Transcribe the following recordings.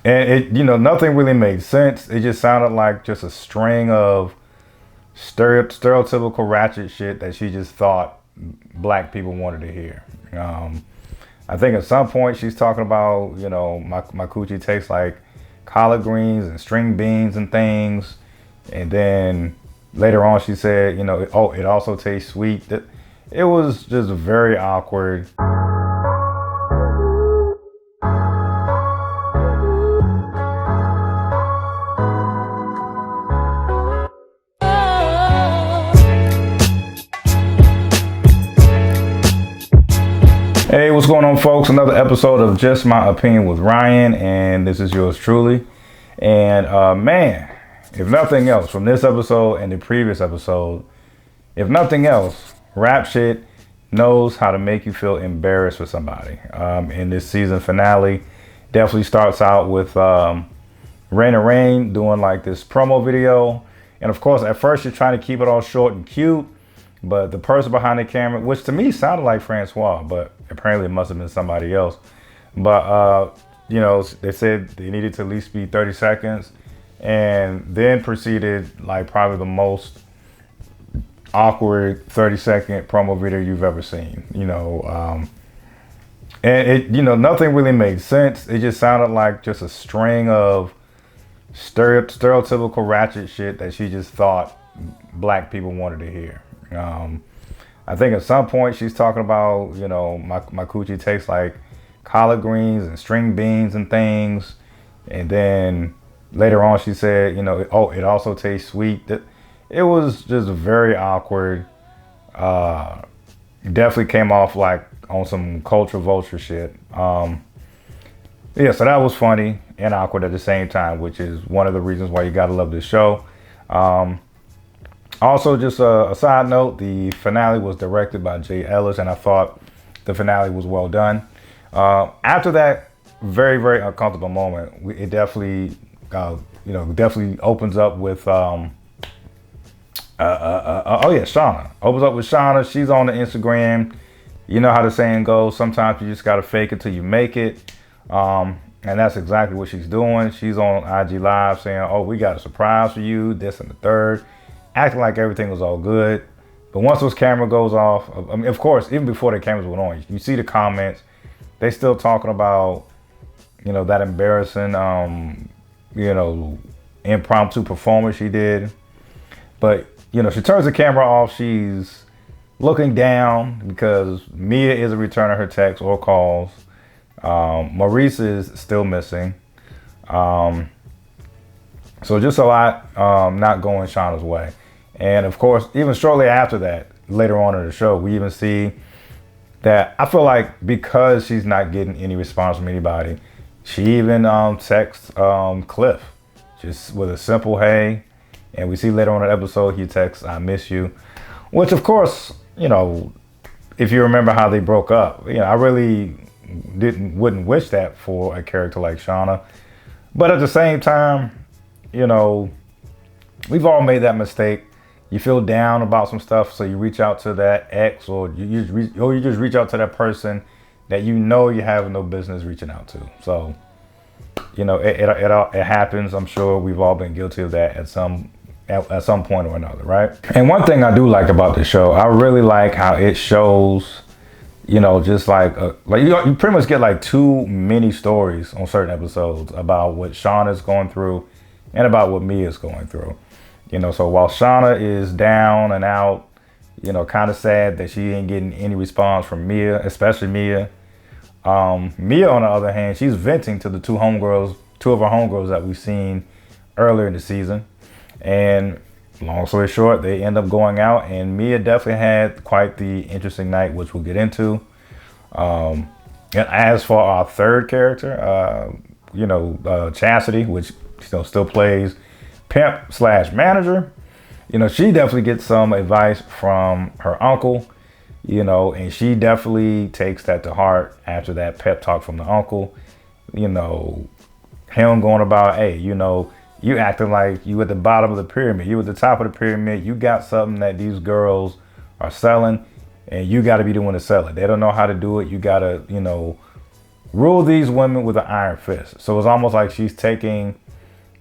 And nothing really made sense. It just sounded like just a string of stereotypical ratchet shit that she just thought black people wanted to hear. I think at some point she's talking about, my coochie tastes like collard greens and string beans and things. And then later on she said, it also tastes sweet. It was just very awkward. Hey, what's going on, folks? Another episode of Just My Opinion with Ryan, and this is yours truly. And man, if nothing else from this episode and the previous episode, if nothing else, rap shit knows how to make you feel embarrassed for somebody. In this season finale, definitely starts out with Rain doing like this promo video. And of course, at first you're trying to keep it all short and cute, but the person behind the camera, which to me sounded like Francois, but apparently it must have been somebody else. But, they said they needed to at least be 30 seconds and then proceeded like probably the most awkward 30-second promo video you've ever seen, and it, nothing really made sense. It just sounded like just a string of stereotypical ratchet shit that she just thought black people wanted to hear. I think at some point she's talking about, my coochie tastes like collard greens and string beans and things. And then later on she said, it also tastes sweet. It was just very awkward. Definitely came off like on some culture vulture shit. So that was funny and awkward at the same time, which is one of the reasons why you gotta love this show. Also, just a side note, the finale was directed by Jay Ellis, and I thought the finale was well done. After that very, very uncomfortable moment, it definitely, definitely opens up with, Shauna. Opens up with Shauna. She's on the Instagram. You know how the saying goes, sometimes you just got to fake it till you make it. And that's exactly what she's doing. She's on IG Live saying, oh, we got a surprise for you, this and the third. Acting like everything was all good. But once those camera goes off, I mean, of course, even before the cameras went on, you see the comments. They still talking about, that embarrassing, impromptu performance she did. But, she turns the camera off. She's looking down because Mia isn't returning her texts or calls. Maurice is still missing. So just a lot not going Shauna's way. And of course, even shortly after that, later on in the show, we even see that I feel like because she's not getting any response from anybody, she even texts Cliff just with a simple hey. And we see later on in the episode, he texts, I miss you. Which of course, if you remember how they broke up, I really wouldn't wish that for a character like Shauna. But at the same time, we've all made that mistake. You feel down about some stuff, so you reach out to that ex, or you just reach out to that person that you have no business reaching out to. So, it happens. I'm sure we've all been guilty of that at some point or another, right? And one thing I do like about the show, I really like how it shows, just like you pretty much get like two mini stories on certain episodes about what Shauna's going through and about what Mia's going through. So while Shauna is down and out, kind of sad that she ain't getting any response from Mia, especially Mia. Mia, on the other hand, she's venting to the two of her homegirls that we've seen earlier in the season. And long story short, they end up going out, and Mia definitely had quite the interesting night, which we'll get into. And as for our third character, Chastity, which still plays pimp/manager, she definitely gets some advice from her uncle, and she definitely takes that to heart after that pep talk from the uncle. Him going about, hey, you acting like you at the bottom of the pyramid. You at the top of the pyramid. You got something that these girls are selling, and you got to be the one to sell it. They don't know how to do it. You got to, rule these women with an iron fist. So it's almost like she's taking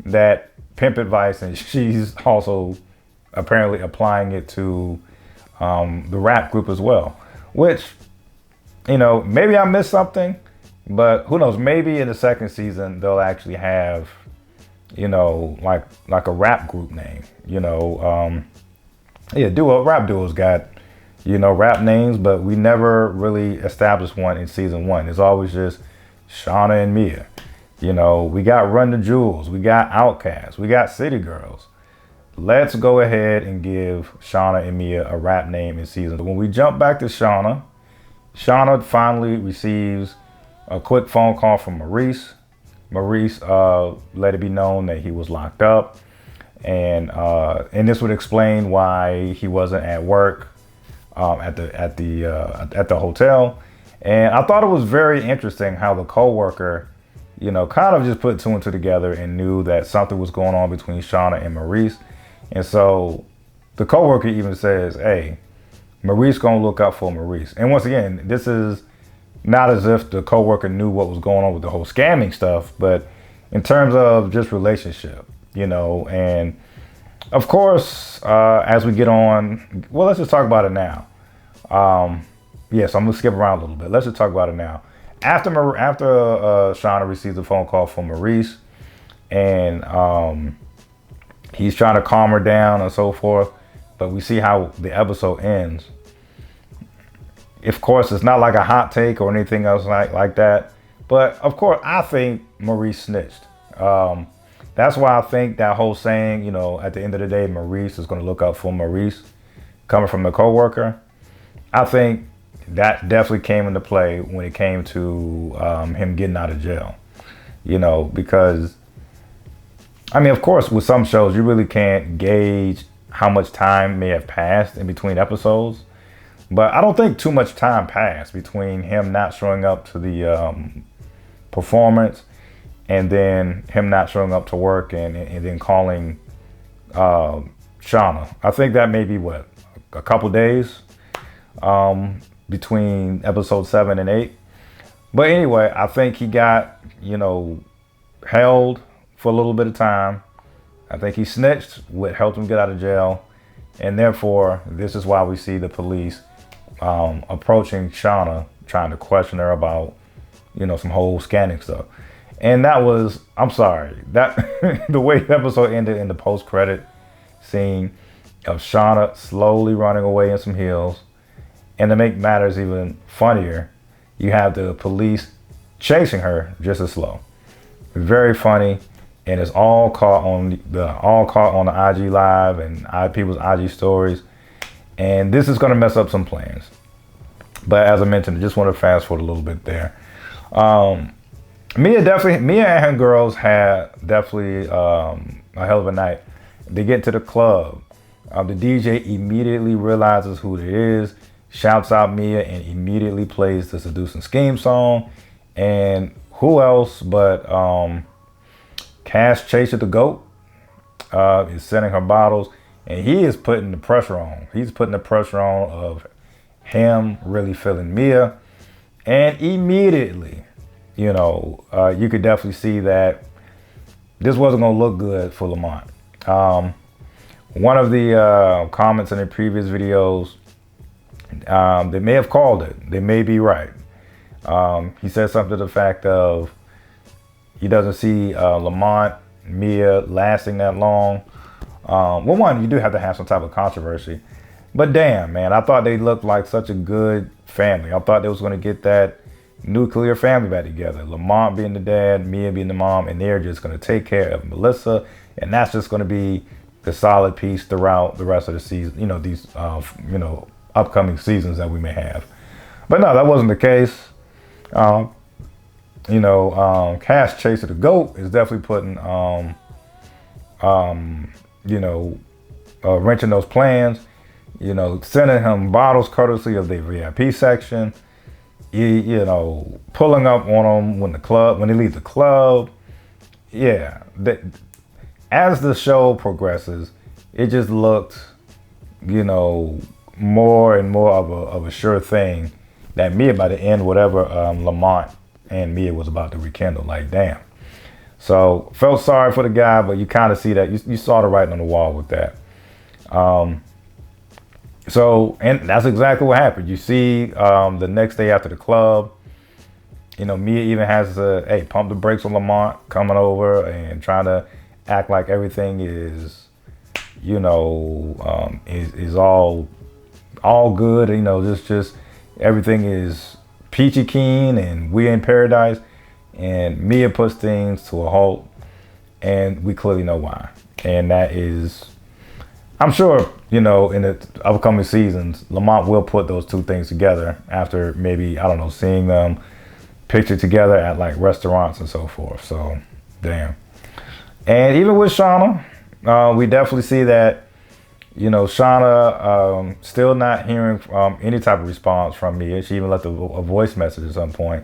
that pimp advice and she's also apparently applying it to the rap group as well. Which, you know, maybe I missed something, but who knows? Maybe in the second season they'll actually have, you know, like a rap group name. You know, rap duos got, you know, rap names, but we never really established one in season 1. It's always just Shauna and Mia. You know, we got Run the Jewels, we got Outkast, we got City Girls. Let's go ahead and give Shauna and Mia a rap name in season 2. When we jump back to Shauna finally receives a quick phone call from Maurice. Maurice let it be known that he was locked up, and this would explain why he wasn't at work at the hotel. And I thought it was very interesting how the coworker, you know, kind of just put 2 and 2 together and knew that something was going on between Shauna and Maurice. And so the coworker even says, hey, Maurice gonna look out for Maurice. And once again, this is not as if the coworker knew what was going on with the whole scamming stuff, but in terms of just relationship, you know. And of course, as we get on, well, let's just talk about it now. Yes, I'm gonna skip around a little bit. Let's just talk about it now. After Shauna receives a phone call from Maurice, and he's trying to calm her down and so forth, but we see how the episode ends. Of course, it's not like a hot take or anything else like that, but of course, I think Maurice snitched. That's why I think that whole saying, you know, at the end of the day, Maurice is going to look out for Maurice, coming from the coworker. I think that definitely came into play when it came to him getting out of jail, you know, because, I mean, of course, with some shows, you really can't gauge how much time may have passed in between episodes. But I don't think too much time passed between him not showing up to the performance and then him not showing up to work and then calling Shauna. I think that may be, what, a couple days between episode 7 and 8. But anyway, I think he got, you know, held for a little bit of time. I think he snitched, what helped him get out of jail. And therefore, this is why we see the police approaching Shauna, trying to question her about, you know, some whole scanning stuff. And that was, I'm sorry, that the way the episode ended in the post-credit scene of Shauna slowly running away in some hills. And to make matters even funnier, you have the police chasing her just as slow. Very funny, and it's all caught on the IG Live and people's IG stories. And this is going to mess up some plans. But as I mentioned, I just want to fast forward a little bit there. Mia and her girls had definitely a hell of a night. They get to the club. The DJ immediately realizes who it is, shouts out Mia, and immediately plays the Seduce and Scheme song. And who else but Cash Chaser the GOAT is sending her bottles. And he is putting the pressure on. He's putting the pressure on of him really feeling Mia. And immediately, you know, you could definitely see that this wasn't going to look good for Lamont. One of the comments in the previous videos, they may have called it. They may be right. He said something to the fact of he doesn't see Lamont, Mia lasting that long. Well, one, you do have to have some type of controversy. But damn, man, I thought they looked like such a good family. I thought they was going to get that nuclear family back together. Lamont being the dad, Mia being the mom, and they're just going to take care of Melissa. And that's just going to be the solid piece throughout the rest of the season, you know, these, you know, upcoming seasons that we may have. But no, that wasn't the case. You know, Cash Chaser the GOAT is definitely putting, you know, wrenching those plans, you know, sending him bottles courtesy of the VIP section, you know, pulling up on them when they leave the club. Yeah. As the show progresses, it just looked, you know, more and more of a sure thing that Mia, by the end, whatever Lamont and Mia was about to rekindle. Like, damn. So felt sorry for the guy, but you kind of see that you saw the writing on the wall with that. So, and that's exactly what happened. You see, the next day after the club, you know, Mia even has to, hey, pump the brakes on Lamont coming over and trying to act like everything is, you know, is all good. You know, just everything is peachy keen and we're in paradise. And Mia puts things to a halt, and we clearly know why. And that is, I'm sure, you know, in the upcoming seasons, Lamont will put those two things together after maybe, I don't know, seeing them pictured together at like restaurants and so forth. So, damn. And even with Shawna, we definitely see that, you know, Shawna still not hearing any type of response from Mia. She even left a voice message at some point.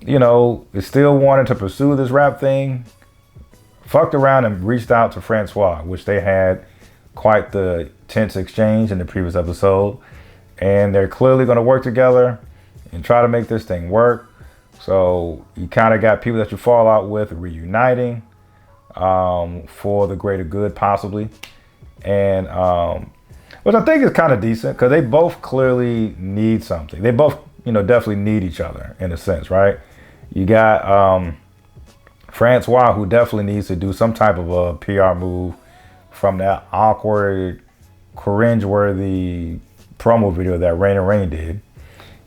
You know, is still wanting to pursue this rap thing. Fucked around and reached out to Francois, which they had quite the tense exchange in the previous episode. And they're clearly going to work together and try to make this thing work. So you kind of got people that you fall out with reuniting for the greater good, possibly. And which I think is kind of decent because they both clearly need something. They both, you know, definitely need each other in a sense, right? You got Francois, who definitely needs to do some type of a PR move from that awkward, cringe-worthy promo video that Rain and Rain did.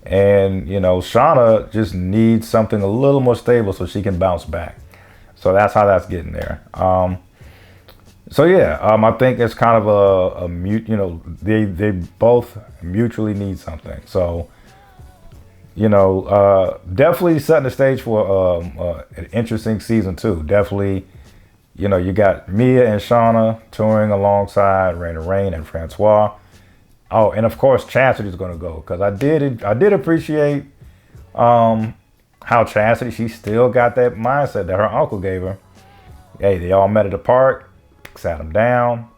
And, you know, Shawna just needs something a little more stable so she can bounce back. So that's how that's getting there. So yeah, I think it's kind of a mute, you know, they both mutually need something. So, you know, definitely setting the stage for an interesting season 2. Definitely, you know, you got Mia and Shawna touring alongside Rain and Francois. Oh, and of course Chastity's gonna go because I did appreciate how Chastity, she still got that mindset that her uncle gave her. Hey, they all met at the park, sat them down,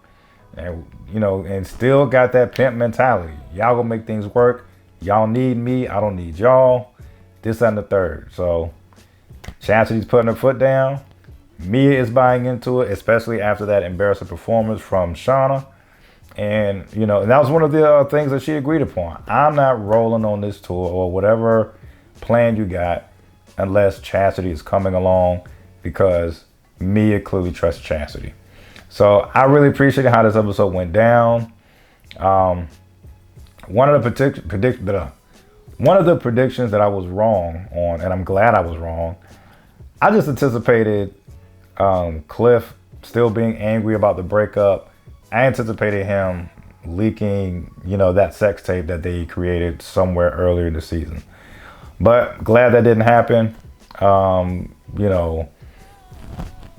and you know, and still got that pimp mentality. Y'all gonna make things work. Y'all need me, I don't need y'all. This and the third. So Chastity's putting her foot down. Mia is buying into it, especially after that embarrassing performance from Shawna. And, you know, and that was one of the things that she agreed upon. I'm not rolling on this tour or whatever plan you got unless Chastity is coming along, because Mia clearly trusts Chastity. So I really appreciated how this episode went down. One of the predictions that I was wrong on, and I'm glad I was wrong, I just anticipated Cliff still being angry about the breakup. I anticipated him leaking, you know, that sex tape that they created somewhere earlier in the season. But glad that didn't happen. You know,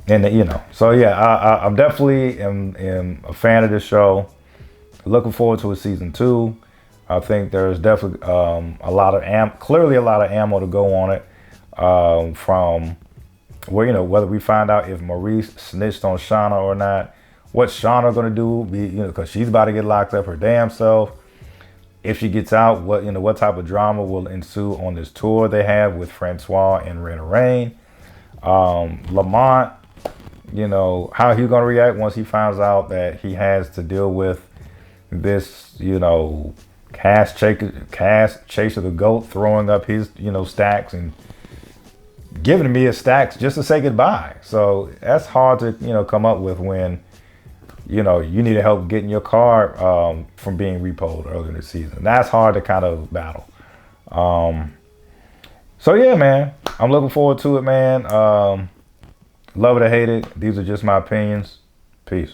and you know, so yeah, I'm definitely am a fan of this show. Looking forward to a season 2. I think there's definitely clearly a lot of ammo to go on it. From where, you know, whether we find out if Maurice snitched on Shauna or not, what Shauna gonna do, you know, because she's about to get locked up her damn self. If she gets out, what, you know, what type of drama will ensue on this tour they have with Francois and Rain. Lamont, you know, how he's gonna react once he finds out that he has to deal with this, you know, cash chaser the goat throwing up his, you know, stacks and giving me his stacks just to say goodbye. So that's hard to, you know, come up with when, you know, you need help getting your car from being repoed earlier in the season. That's hard to kind of battle. So yeah, man, I'm looking forward to it, man. Love it or hate it. These are just my opinions. Peace.